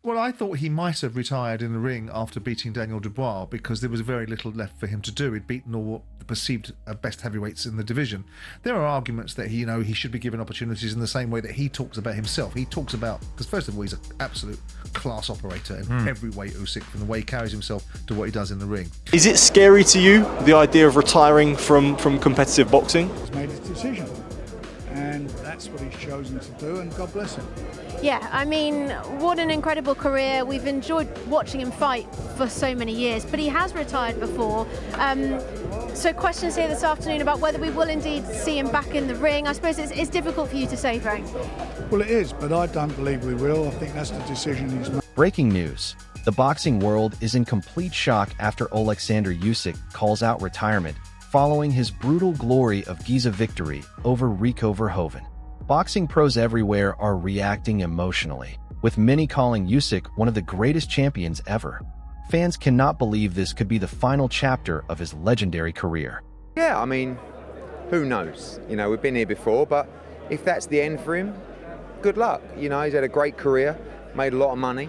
Well, I thought he might have retired in the ring after beating Daniel Dubois because there was very little left for him to do. He'd beaten all the perceived best heavyweights in the division. There are arguments that he should be given opportunities in the same way that he talks about himself. He talks about, because first of all, he's an absolute class operator in every way, Usyk, from the way he carries himself to what he does in the ring. Is it scary to you, the idea of retiring from competitive boxing? He's made his decision, and that's what he's chosen to do, and God bless him. Yeah, I mean, what an incredible career. We've enjoyed watching him fight for so many years, but he has retired before. So questions here this afternoon about whether we will indeed see him back in the ring. I suppose it's difficult for you to say, Frank. Well, it is, but I don't believe we will. I think that's the decision he's made. Breaking news. The boxing world is in complete shock after Oleksandr Usyk calls out retirement following his brutal glory of Giza victory over Rico Verhoeven. Boxing pros everywhere are reacting emotionally, with many calling Usyk one of the greatest champions ever. Fans cannot believe this could be the final chapter of his legendary career. Yeah, I mean, who knows? You know, we've been here before, but if that's the end for him, good luck. You know, he's had a great career, made a lot of money.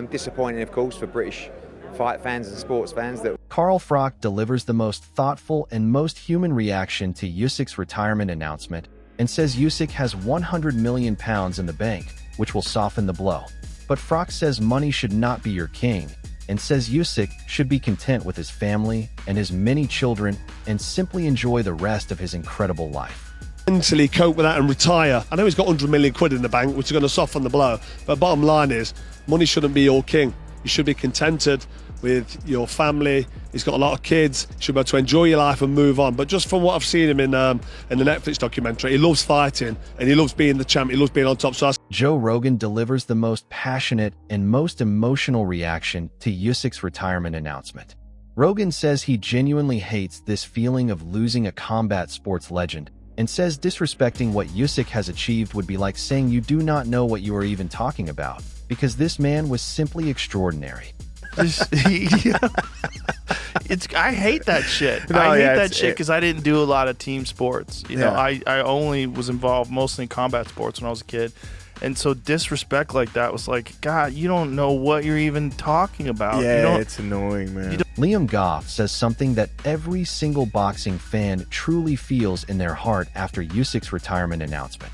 Disappointing, of course, for British fight fans and sports fans. Carl Froch delivers the most thoughtful and most human reaction to Usyk's retirement announcement and says Usyk has £100 million in the bank, which will soften the blow. But Froch says money should not be your king, and says Usyk should be content with his family and his many children and simply enjoy the rest of his incredible life. Mentally cope with that and retire. I know he's got 100 million quid in the bank, which is going to soften the blow, but bottom line is, money shouldn't be your king. You should be contented with your family. He's got a lot of kids. You should be able to enjoy your life and move on. But just from what I've seen him in the Netflix documentary, he loves fighting and he loves being the champ. He loves being on top. Joe Rogan delivers the most passionate and most emotional reaction to Usyk's retirement announcement. Rogan says he genuinely hates this feeling of losing a combat sports legend and says disrespecting what Usyk has achieved would be like saying you do not know what you are even talking about, because this man was simply extraordinary. I hate that shit. No, I hate yeah, that shit because I didn't do a lot of team sports. You know, I only was involved mostly in combat sports when I was a kid. And so disrespect like that was like, God, you don't know what you're even talking about. Yeah, it's annoying, man. Liam Goff says something that every single boxing fan truly feels in their heart after Usyk's retirement announcement.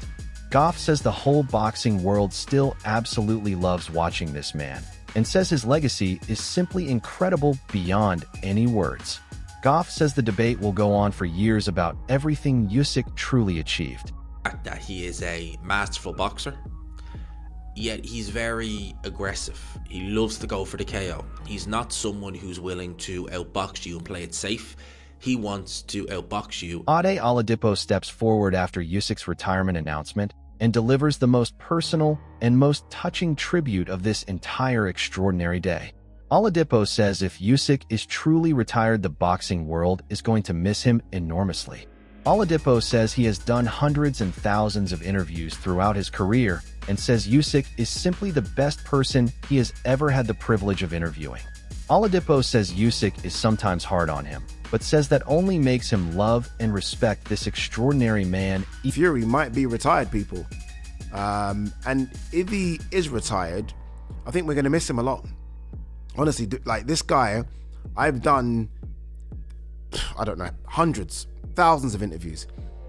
Goff says the whole boxing world still absolutely loves watching this man, and says his legacy is simply incredible beyond any words. Goff says the debate will go on for years about everything Usyk truly achieved. That he is a masterful boxer, yet he's very aggressive. He loves to go for the KO. He's not someone who's willing to outbox you and play it safe. He wants to outbox you. Ade Oladipo steps forward after Usyk's retirement announcement and delivers the most personal and most touching tribute of this entire extraordinary day. Oladipo says if Usyk is truly retired, the boxing world is going to miss him enormously. Oladipo says he has done hundreds and thousands of interviews throughout his career and says Usyk is simply the best person he has ever had the privilege of interviewing. Oladipo says Usyk is sometimes hard on him, but says that only makes him love and respect this extraordinary man. Fury might be retired, people. And if he is retired, I think we're going to miss him a lot. Honestly, like this guy, I've done, I don't know, hundreds, thousands of interviews.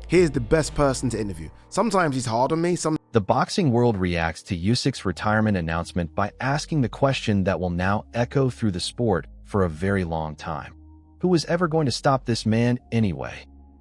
He is the best person to interview. Sometimes he's hard on me. The boxing world reacts to Usyk's retirement announcement by asking the question that will now echo through the sport for a very long time. Who was ever going to stop this man anyway?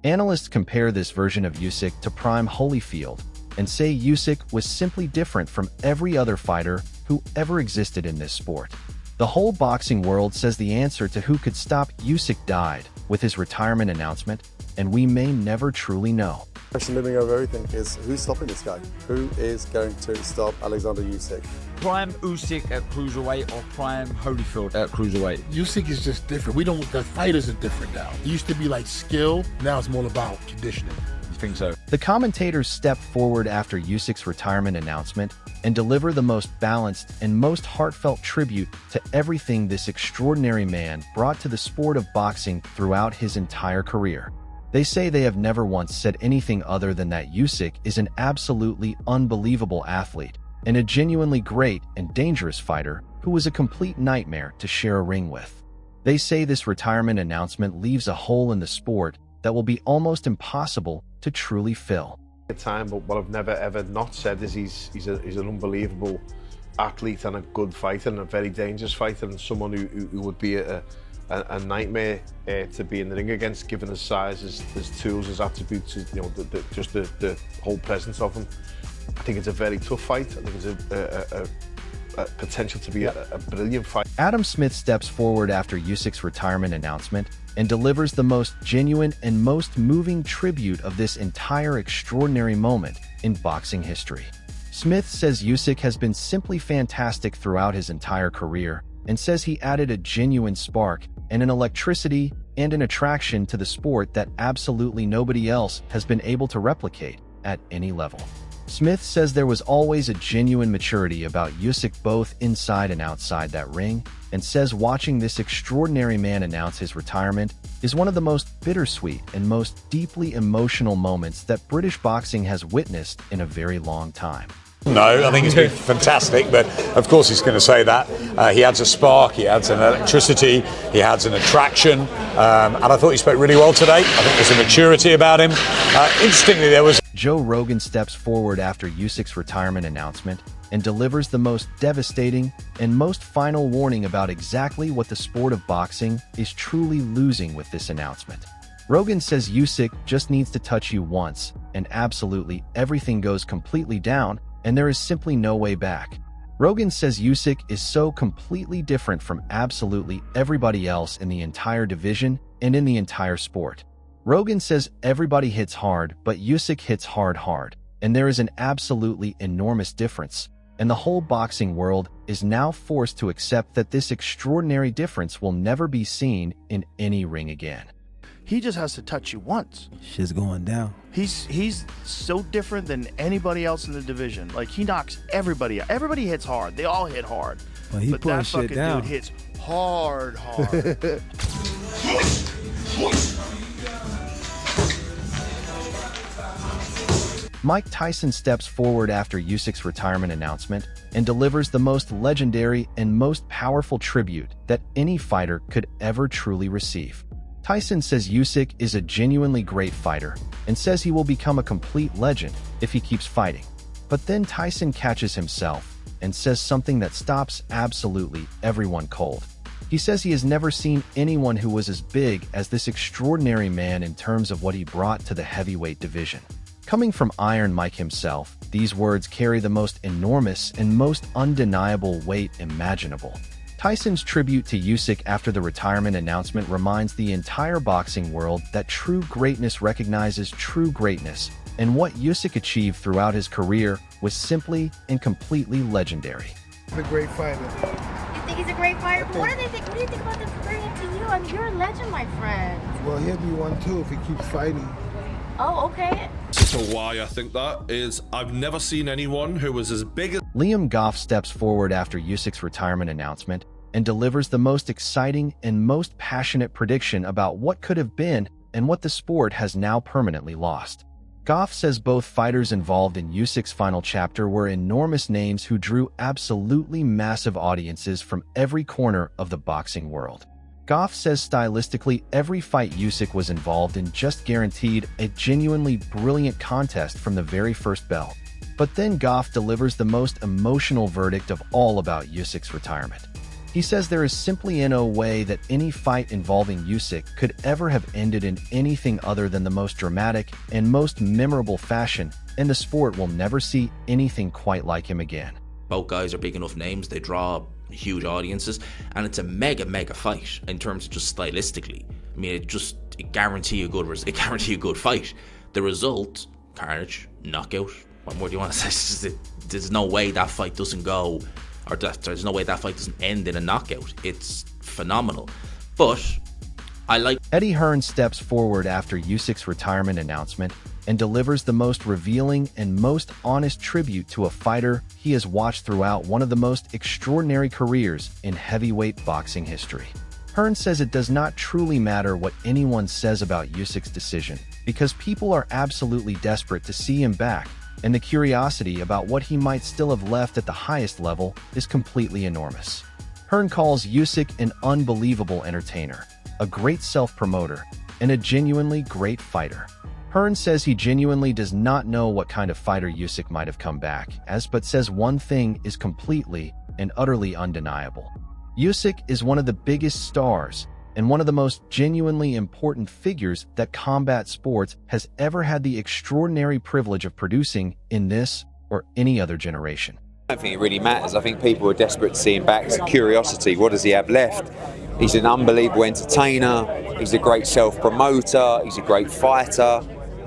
Analysts compare this version of Usyk to Prime Holyfield and say Usyk was simply different from every other fighter who ever existed in this sport. The whole boxing world says the answer to who could stop Usyk died with his retirement announcement, and we may never truly know. The question looming over everything is who's stopping this guy? Who is going to stop Oleksandr Usyk? Prime Usyk at cruiserweight or Prime Holyfield at cruiserweight? Usyk is just different. The fighters are different now. It used to be like skill, now it's more about conditioning. You think so? The commentators step forward after Usyk's retirement announcement and deliver the most balanced and most heartfelt tribute to everything this extraordinary man brought to the sport of boxing throughout his entire career. They say they have never once said anything other than that Usyk is an absolutely unbelievable athlete, and a genuinely great and dangerous fighter who was a complete nightmare to share a ring with. They say this retirement announcement leaves a hole in the sport that will be almost impossible to truly fill. Time, but what I've never ever not said is he's an unbelievable athlete and a good fighter and a very dangerous fighter and someone who would be a nightmare to be in the ring against, given his size, his tools, his attributes, you know, just the whole presence of him. I think it's a very tough fight. I think it's a potential to be a brilliant fight. Adam Smith steps forward after Usyk's retirement announcement and delivers the most genuine and most moving tribute of this entire extraordinary moment in boxing history. Smith says Usyk has been simply fantastic throughout his entire career and says he added a genuine spark and an electricity and an attraction to the sport that absolutely nobody else has been able to replicate at any level. Smith says there was always a genuine maturity about Usyk both inside and outside that ring, and says watching this extraordinary man announce his retirement is one of the most bittersweet and most deeply emotional moments that British boxing has witnessed in a very long time. No, I think he's been fantastic, but of course he's going to say that. He adds a spark, he adds an electricity, he adds an attraction, and I thought he spoke really well today. I think there's a maturity about him. Interestingly, there was... Joe Rogan steps forward after Usyk's retirement announcement and delivers the most devastating and most final warning about exactly what the sport of boxing is truly losing with this announcement. Rogan says Usyk just needs to touch you once, and absolutely everything goes completely down, and there is simply no way back. Rogan says Usyk is so completely different from absolutely everybody else in the entire division and in the entire sport. Rogan says everybody hits hard, but Usyk hits hard, and there is an absolutely enormous difference, and the whole boxing world is now forced to accept that this extraordinary difference will never be seen in any ring again. He just has to touch you once. Shit's going down. He's so different than anybody else in the division. Like, he knocks everybody out. Everybody hits hard. They all hit hard. Well, but that fucking dude hits hard. Mike Tyson steps forward after Usyk's retirement announcement and delivers the most legendary and most powerful tribute that any fighter could ever truly receive. Tyson says Usyk is a genuinely great fighter and says he will become a complete legend if he keeps fighting. But then Tyson catches himself and says something that stops absolutely everyone cold. He says he has never seen anyone who was as big as this extraordinary man in terms of what he brought to the heavyweight division. Coming from Iron Mike himself, these words carry the most enormous and most undeniable weight imaginable. Tyson's tribute to Usyk after the retirement announcement reminds the entire boxing world that true greatness recognizes true greatness, and what Usyk achieved throughout his career was simply and completely legendary. He's a great fighter. You think he's a great fighter? But what do you think about them comparing him to you? I mean, you're a legend, my friend. Well, he'll be one too if he keeps fighting. Oh, okay. So why I think that is I've never seen anyone who was as big as... Liam Goff steps forward after Usyk's retirement announcement and delivers the most exciting and most passionate prediction about what could have been and what the sport has now permanently lost. Goff says both fighters involved in Usyk's final chapter were enormous names who drew absolutely massive audiences from every corner of the boxing world. Goff says stylistically every fight Usyk was involved in just guaranteed a genuinely brilliant contest from the very first bell. But then Goff delivers the most emotional verdict of all about Usyk's retirement. He says there is simply no way that any fight involving Usyk could ever have ended in anything other than the most dramatic and most memorable fashion, and the sport will never see anything quite like him again. Both guys are big enough names, they draw huge audiences, and it's a mega fight in terms of just stylistically. I mean, it guarantee a good fight. The result, carnage, knockout. What more do you want to say? There's no way that fight doesn't go, or there's no way that fight doesn't end in a knockout. It's phenomenal. But I like... Eddie Hearn steps forward after Usyk's retirement announcement and delivers the most revealing and most honest tribute to a fighter he has watched throughout one of the most extraordinary careers in heavyweight boxing history. Hearn says it does not truly matter what anyone says about Usyk's decision, because people are absolutely desperate to see him back, and the curiosity about what he might still have left at the highest level is completely enormous. Hearn calls Usyk an unbelievable entertainer, a great self-promoter, and a genuinely great fighter. Hearn says he genuinely does not know what kind of fighter Usyk might have come back as, but says one thing is completely and utterly undeniable. Usyk is one of the biggest stars and one of the most genuinely important figures that combat sports has ever had the extraordinary privilege of producing in this or any other generation. I don't think it really matters. I think people are desperate to see him back. It's a curiosity. What does he have left? He's an unbelievable entertainer. He's a great self-promoter. He's a great fighter.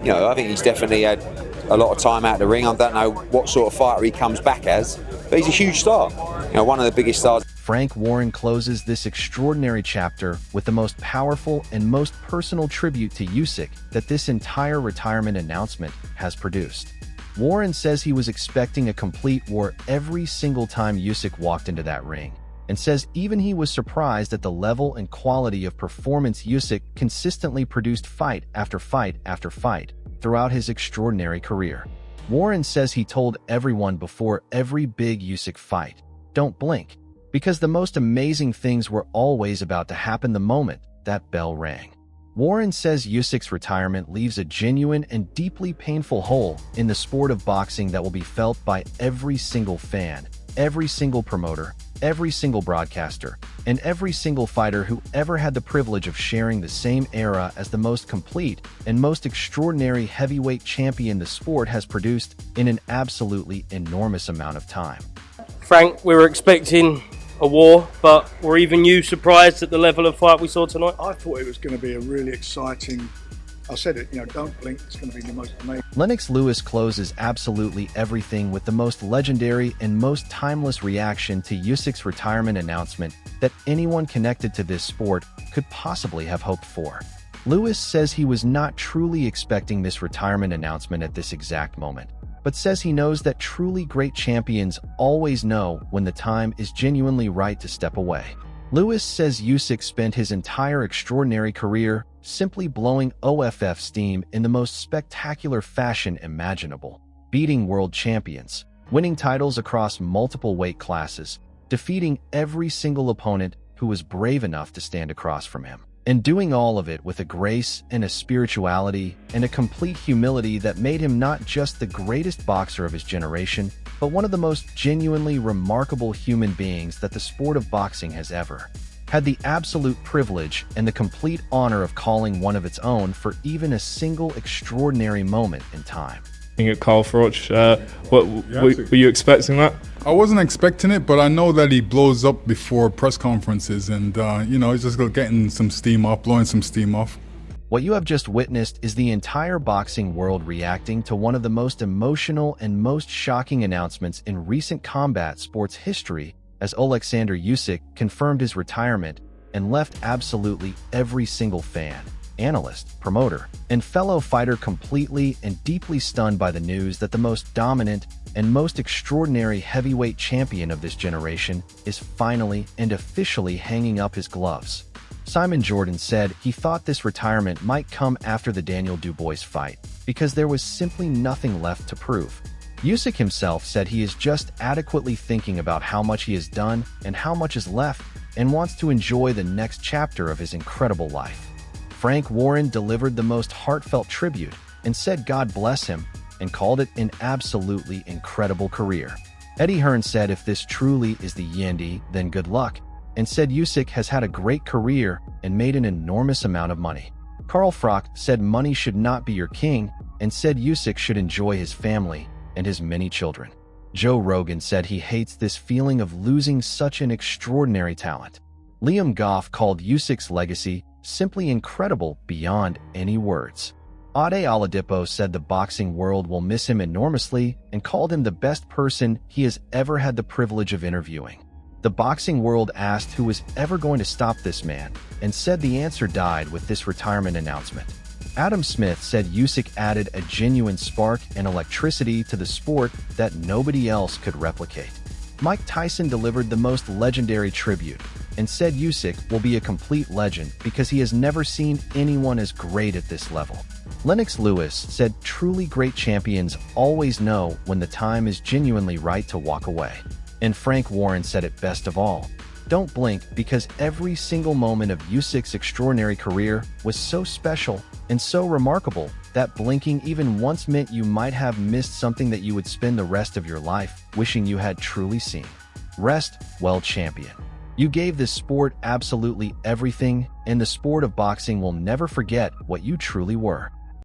You know, I think he's definitely had a lot of time out of the ring. I don't know what sort of fighter he comes back as, but he's a huge star. You know, one of the biggest stars. Frank Warren closes this extraordinary chapter with the most powerful and most personal tribute to Usyk that this entire retirement announcement has produced. Warren says he was expecting a complete war every single time Usyk walked into that ring, and says even he was surprised at the level and quality of performance Usyk consistently produced fight after fight after fight throughout his extraordinary career. Warren says he told everyone before every big Usyk fight, "Don't blink," because the most amazing things were always about to happen the moment that bell rang. Warren says Usyk's retirement leaves a genuine and deeply painful hole in the sport of boxing that will be felt by every single fan, every single promoter, every single broadcaster, and every single fighter who ever had the privilege of sharing the same era as the most complete and most extraordinary heavyweight champion the sport has produced in an absolutely enormous amount of time. Frank, we were expecting a war, but were even you surprised at the level of fight we saw tonight? I thought it was going to be a really exciting, I said it, you know, don't blink, it's going to be the most amazing. Lennox Lewis closes absolutely everything with the most legendary and most timeless reaction to Usyk's retirement announcement that anyone connected to this sport could possibly have hoped for. Lewis says he was not truly expecting this retirement announcement at this exact moment, but says he knows that truly great champions always know when the time is genuinely right to step away. Lewis says Usyk spent his entire extraordinary career simply blowing OFF steam in the most spectacular fashion imaginable, beating world champions, winning titles across multiple weight classes, defeating every single opponent who was brave enough to stand across from him, and doing all of it with a grace and a spirituality and a complete humility that made him not just the greatest boxer of his generation, but one of the most genuinely remarkable human beings that the sport of boxing has ever had the absolute privilege and the complete honor of calling one of its own for even a single extraordinary moment in time. At Carl Froch, were you expecting that? I wasn't expecting it, but I know that he blows up before press conferences, and you know, he's just getting some steam off, blowing some steam off. What you have just witnessed is the entire boxing world reacting to one of the most emotional and most shocking announcements in recent combat sports history, as Oleksandr Usyk confirmed his retirement and left absolutely every single fan, analyst, promoter, and fellow fighter completely and deeply stunned by the news that the most dominant and most extraordinary heavyweight champion of this generation is finally and officially hanging up his gloves. Simon Jordan said he thought this retirement might come after the Daniel Dubois fight because there was simply nothing left to prove. Usyk himself said he is just adequately thinking about how much he has done and how much is left and wants to enjoy the next chapter of his incredible life. Frank Warren delivered the most heartfelt tribute and said God bless him and called it an absolutely incredible career. Eddie Hearn said if this truly is the Yendi, then good luck, and said Usyk has had a great career and made an enormous amount of money. Carl Froch said money should not be your king and said Usyk should enjoy his family and his many children. Joe Rogan said he hates this feeling of losing such an extraordinary talent. Liam Goff called Usyk's legacy simply incredible beyond any words. Ade Oladipo said the boxing world will miss him enormously and called him the best person he has ever had the privilege of interviewing. The boxing world asked who was ever going to stop this man and said the answer died with this retirement announcement. Adam Smith said Usyk added a genuine spark and electricity to the sport that nobody else could replicate. Mike Tyson delivered the most legendary tribute and said Usyk will be a complete legend because he has never seen anyone as great at this level. Lennox Lewis said truly great champions always know when the time is genuinely right to walk away. And Frank Warren said it best of all: don't blink, because every single moment of Usyk's extraordinary career was so special and so remarkable that blinking even once meant you might have missed something that you would spend the rest of your life wishing you had truly seen. Rest well, champion. You gave this sport absolutely everything, and the sport of boxing will never forget what you truly were.